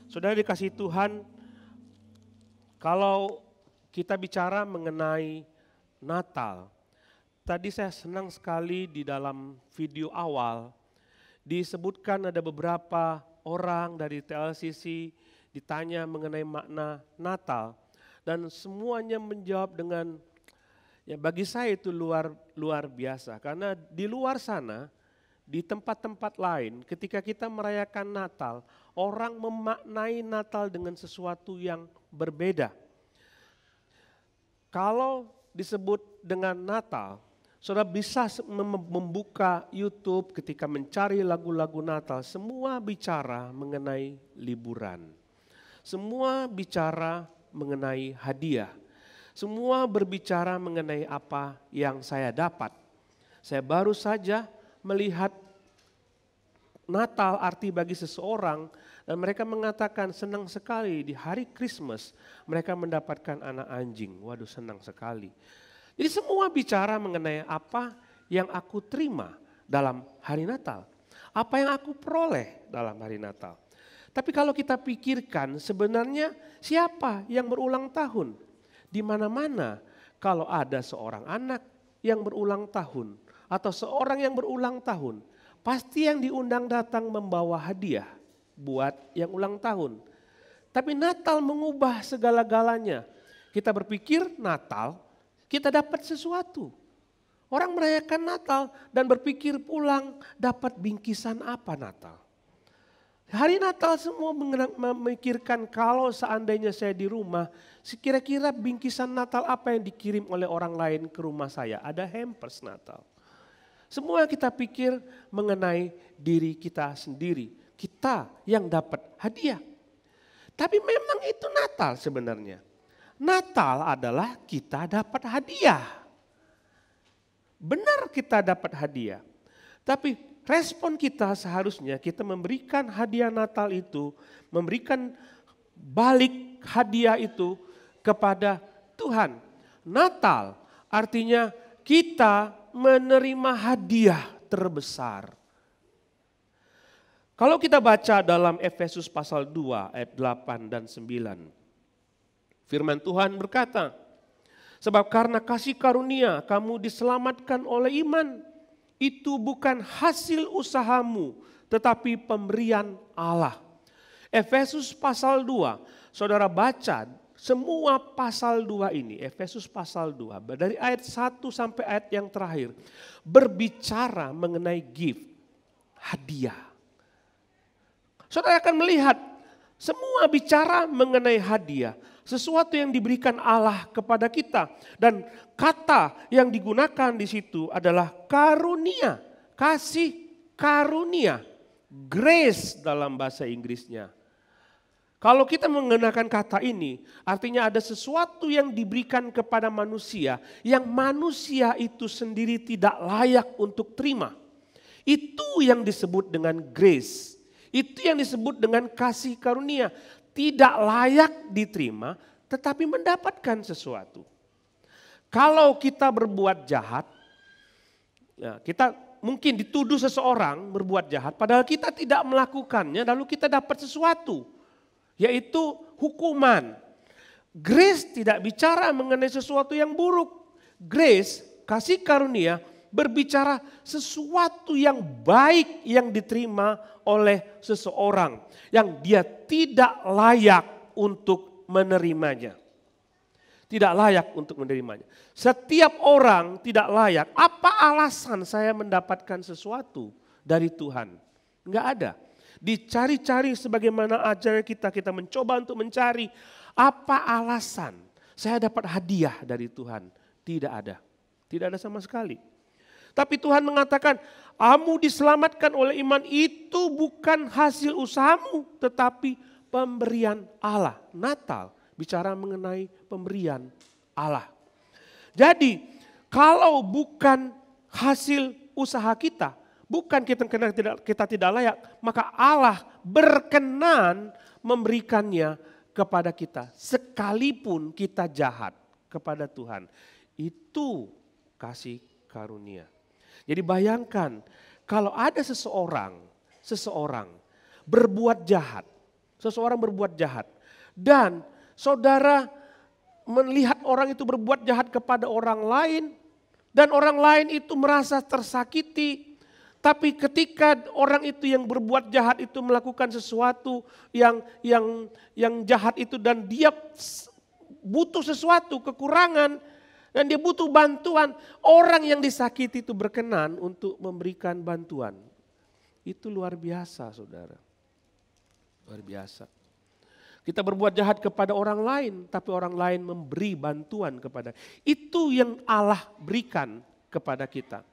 Saudara dikasihi Tuhan, kalau kita bicara mengenai Natal, tadi saya senang sekali di dalam video awal disebutkan ada beberapa orang dari TLCC ditanya mengenai makna Natal dan semuanya menjawab dengan ya bagi saya itu luar biasa karena di luar sana di tempat-tempat lain ketika kita merayakan Natal orang memaknai Natal dengan sesuatu yang berbeda. Kalau disebut dengan Natal, saudara bisa membuka YouTube ketika mencari lagu-lagu Natal, semua bicara mengenai liburan. Semua bicara mengenai hadiah. Semua berbicara mengenai apa yang saya dapat. Saya baru saja melihat Natal arti bagi seseorang dan mereka mengatakan senang sekali di hari Christmas mereka mendapatkan anak anjing. Waduh, senang sekali. Jadi semua bicara mengenai apa yang aku terima dalam hari Natal. Apa yang aku peroleh dalam hari Natal. Tapi kalau kita pikirkan sebenarnya siapa yang berulang tahun? Di mana-mana kalau ada seorang anak yang berulang tahun atau seorang yang berulang tahun, pasti yang diundang datang membawa hadiah buat yang ulang tahun. Tapi Natal mengubah segala-galanya. Kita berpikir Natal, kita dapat sesuatu. Orang merayakan Natal dan berpikir pulang dapat bingkisan apa Natal. Hari Natal semua memikirkan kalau seandainya saya di rumah, kira-kira bingkisan Natal apa yang dikirim oleh orang lain ke rumah saya. Ada hampers Natal. Semua kita pikir mengenai diri kita sendiri. Kita yang dapat hadiah. Tapi memang itu Natal sebenarnya. Natal adalah kita dapat hadiah. Benar kita dapat hadiah. Tapi respon kita seharusnya kita memberikan hadiah Natal itu, memberikan balik hadiah itu kepada Tuhan. Natal artinya kita menerima hadiah terbesar. Kalau kita baca dalam Efesus pasal 2 ayat 8 dan 9. Firman Tuhan berkata, sebab karena kasih karunia kamu diselamatkan oleh iman. Itu bukan hasil usahamu tetapi pemberian Allah. Efesus pasal 2, saudara baca semua pasal 2 ini, Efesus pasal 2, dari ayat 1 sampai ayat yang terakhir, berbicara mengenai gift, hadiah. Saudara akan melihat semua bicara mengenai hadiah, sesuatu yang diberikan Allah kepada kita. Dan kata yang digunakan di situ adalah karunia, kasih karunia, grace dalam bahasa Inggrisnya. Kalau kita menggunakan kata ini, artinya ada sesuatu yang diberikan kepada manusia, yang manusia itu sendiri tidak layak untuk terima. Itu yang disebut dengan grace. Itu yang disebut dengan kasih karunia. Tidak layak diterima tetapi mendapatkan sesuatu. Kalau kita berbuat jahat, ya kita mungkin dituduh seseorang berbuat jahat padahal kita tidak melakukannya lalu kita dapat sesuatu. Yaitu hukuman. Grace tidak bicara mengenai sesuatu yang buruk. Grace, kasih karunia, berbicara sesuatu yang baik yang diterima oleh seseorang yang dia tidak layak untuk menerimanya. Tidak layak untuk menerimanya. Setiap orang tidak layak. Apa alasan saya mendapatkan sesuatu dari Tuhan? Enggak ada. Dicari-cari sebagaimana ajaran kita mencoba untuk mencari apa alasan saya dapat hadiah dari Tuhan. Tidak ada. Tidak ada sama sekali. Tapi Tuhan mengatakan, kamu diselamatkan oleh iman itu bukan hasil usahamu, tetapi pemberian Allah. Natal bicara mengenai pemberian Allah. Jadi kalau bukan hasil usaha kita, bukan kita tidak layak, maka Allah berkenan memberikannya kepada kita. Sekalipun kita jahat kepada Tuhan. Itu kasih karunia. Jadi bayangkan kalau ada seseorang berbuat jahat, seseorang berbuat jahat. Dan saudara melihat orang itu berbuat jahat kepada orang lain. Dan orang lain itu merasa tersakiti. Tapi ketika orang itu yang berbuat jahat itu melakukan sesuatu yang jahat itu dan dia butuh sesuatu, kekurangan, dan dia butuh bantuan, orang yang disakiti itu berkenan untuk memberikan bantuan. Itu luar biasa, saudara. Luar biasa. Kita berbuat jahat kepada orang lain, tapi orang lain memberi bantuan kepada. Itu yang Allah berikan kepada kita.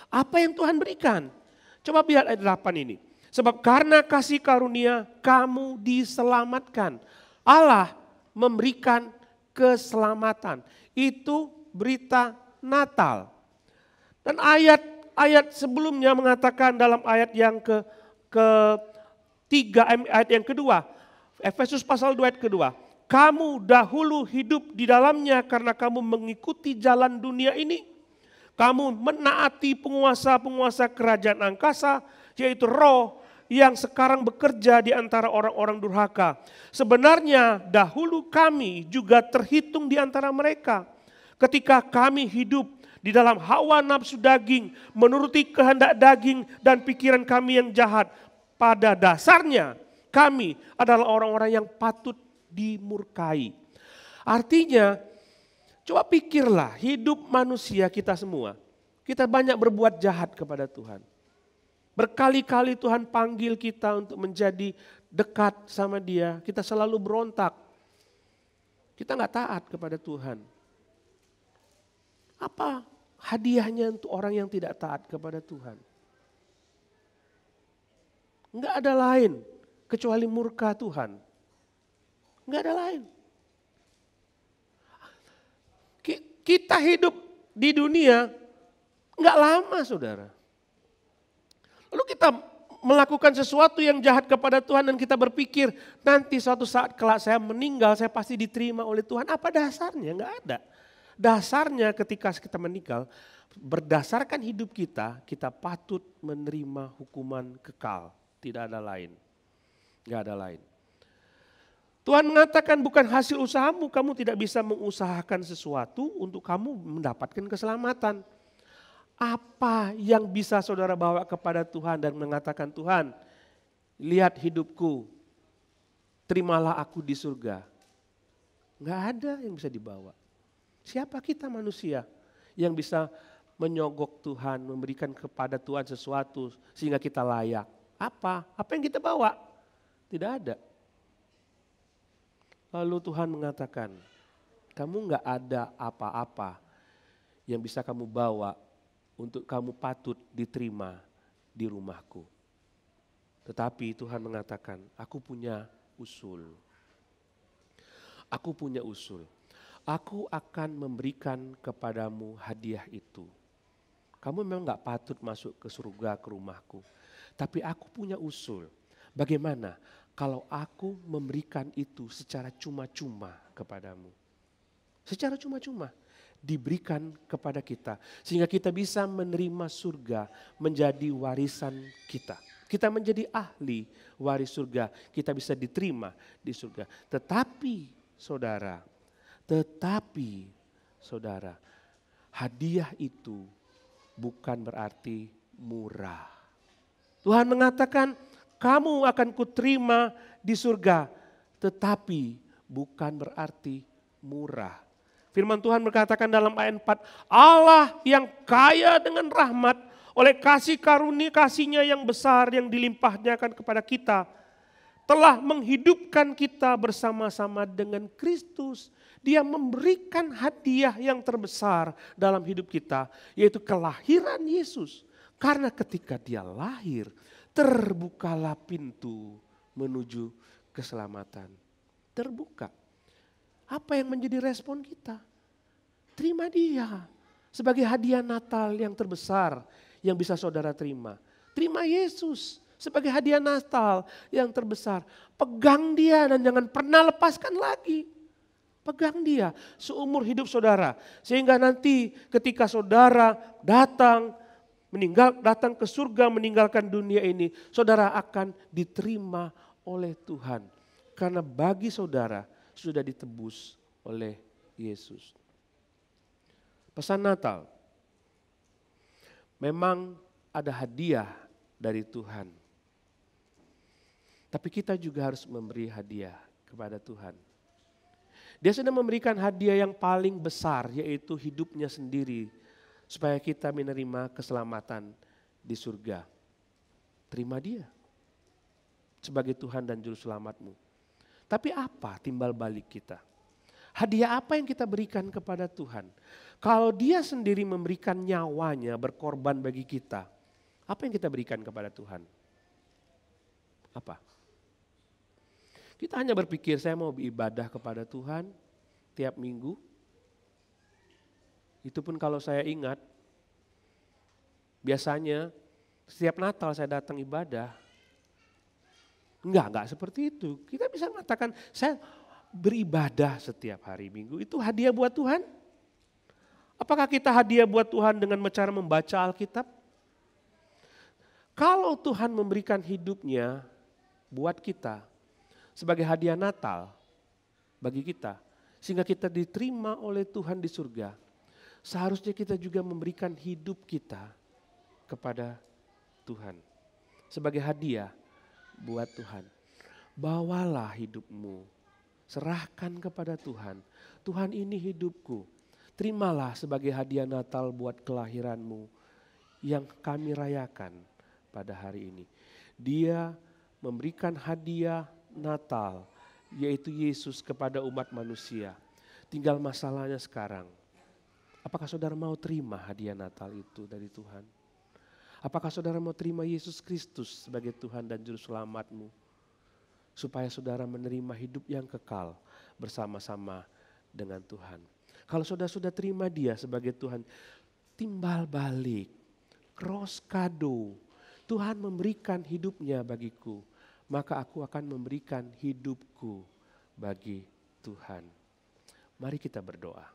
Apa yang Tuhan berikan? Coba lihat ayat 8 ini. Sebab karena kasih karunia kamu diselamatkan. Allah memberikan keselamatan. Itu berita Natal. Dan ayat sebelumnya mengatakan dalam ayat yang ketiga, ayat yang kedua. Efesus pasal 2 ayat kedua. Kamu dahulu hidup di dalamnya karena kamu mengikuti jalan dunia ini. Kamu menaati penguasa-penguasa kerajaan angkasa, yaitu roh yang sekarang bekerja di antara orang-orang durhaka. Sebenarnya dahulu kami juga terhitung di antara mereka. Ketika kami hidup di dalam hawa nafsu daging, menuruti kehendak daging dan pikiran kami yang jahat. Pada dasarnya kami adalah orang-orang yang patut dimurkai. Artinya, coba pikirlah hidup manusia kita semua. Kita banyak berbuat jahat kepada Tuhan. Berkali-kali Tuhan panggil kita untuk menjadi dekat sama Dia. Kita selalu berontak. Kita nggak taat kepada Tuhan. Apa hadiahnya untuk orang yang tidak taat kepada Tuhan? Nggak ada lain kecuali murka Tuhan. Nggak ada lain. Kita hidup di dunia nggak lama, saudara. Lalu kita melakukan sesuatu yang jahat kepada Tuhan dan kita berpikir nanti suatu saat kelak saya meninggal saya pasti diterima oleh Tuhan. Apa dasarnya? Nggak ada. Dasarnya ketika kita meninggal berdasarkan hidup kita patut menerima hukuman kekal. Tidak ada lain. Nggak ada lain. Tuhan mengatakan bukan hasil usahamu, kamu tidak bisa mengusahakan sesuatu untuk kamu mendapatkan keselamatan. Apa yang bisa saudara bawa kepada Tuhan dan mengatakan Tuhan, lihat hidupku, terimalah aku di surga. Enggak ada yang bisa dibawa. Siapa kita manusia yang bisa menyogok Tuhan, memberikan kepada Tuhan sesuatu sehingga kita layak? Apa? Apa yang kita bawa? Tidak ada. Lalu Tuhan mengatakan, kamu enggak ada apa-apa yang bisa kamu bawa untuk kamu patut diterima di rumahku. Tetapi Tuhan mengatakan, aku punya usul. Aku punya usul. Aku akan memberikan kepadamu hadiah itu. Kamu memang enggak patut masuk ke surga ke rumahku. Tapi aku punya usul. Bagaimana kalau aku memberikan itu secara cuma-cuma kepadamu? Secara cuma-cuma diberikan kepada kita. Sehingga kita bisa menerima surga menjadi warisan kita. Kita menjadi ahli waris surga. Kita bisa diterima di surga. Tetapi saudara, hadiah itu bukan berarti murah. Tuhan mengatakan, kamu akan kuterima di surga, tetapi bukan berarti murah. Firman Tuhan berkatakan dalam ayat 4, Allah yang kaya dengan rahmat oleh kasih karunia kasih-Nya yang besar yang dilimpahkan kepada kita, telah menghidupkan kita bersama-sama dengan Kristus. Dia memberikan hadiah yang terbesar dalam hidup kita, yaitu kelahiran Yesus. Karena ketika Dia lahir, terbukalah pintu menuju keselamatan. Terbuka. Apa yang menjadi respon kita? Terima Dia sebagai hadiah Natal yang terbesar yang bisa saudara terima. Terima Yesus sebagai hadiah Natal yang terbesar. Pegang Dia dan jangan pernah lepaskan lagi. Pegang Dia seumur hidup saudara. Sehingga nanti ketika saudara datang ke surga meninggalkan dunia ini, saudara akan diterima oleh Tuhan. Karena bagi saudara sudah ditebus oleh Yesus. Pesan Natal, memang ada hadiah dari Tuhan. Tapi kita juga harus memberi hadiah kepada Tuhan. Dia sudah memberikan hadiah yang paling besar, yaitu hidupnya sendiri. Supaya kita menerima keselamatan di surga. Terima dia sebagai Tuhan dan Juru Selamatmu. Tapi apa timbal balik kita? Hadiah apa yang kita berikan kepada Tuhan? Kalau dia sendiri memberikan nyawanya berkorban bagi kita, apa yang kita berikan kepada Tuhan? Apa? Kita hanya berpikir saya mau beribadah kepada Tuhan tiap minggu. Itu pun kalau saya ingat, biasanya setiap Natal saya datang ibadah. Enggak seperti itu. Kita bisa mengatakan saya beribadah setiap hari Minggu. Itu hadiah buat Tuhan? Apakah kita hadiah buat Tuhan dengan cara membaca Alkitab? Kalau Tuhan memberikan hidupnya buat kita sebagai hadiah Natal bagi kita, sehingga kita diterima oleh Tuhan di surga, seharusnya kita juga memberikan hidup kita kepada Tuhan sebagai hadiah buat Tuhan. Bawalah hidupmu, serahkan kepada Tuhan. Tuhan, ini hidupku. Terimalah sebagai hadiah Natal buat kelahiranmu yang kami rayakan pada hari ini. Dia memberikan hadiah Natal, yaitu Yesus kepada umat manusia. Tinggal masalahnya sekarang, apakah saudara mau terima hadiah Natal itu dari Tuhan? Apakah saudara mau terima Yesus Kristus sebagai Tuhan dan Juru Selamatmu? Supaya saudara menerima hidup yang kekal bersama-sama dengan Tuhan. Kalau saudara sudah terima dia sebagai Tuhan, timbal balik, cross kado. Tuhan memberikan hidupnya bagiku, maka aku akan memberikan hidupku bagi Tuhan. Mari kita berdoa.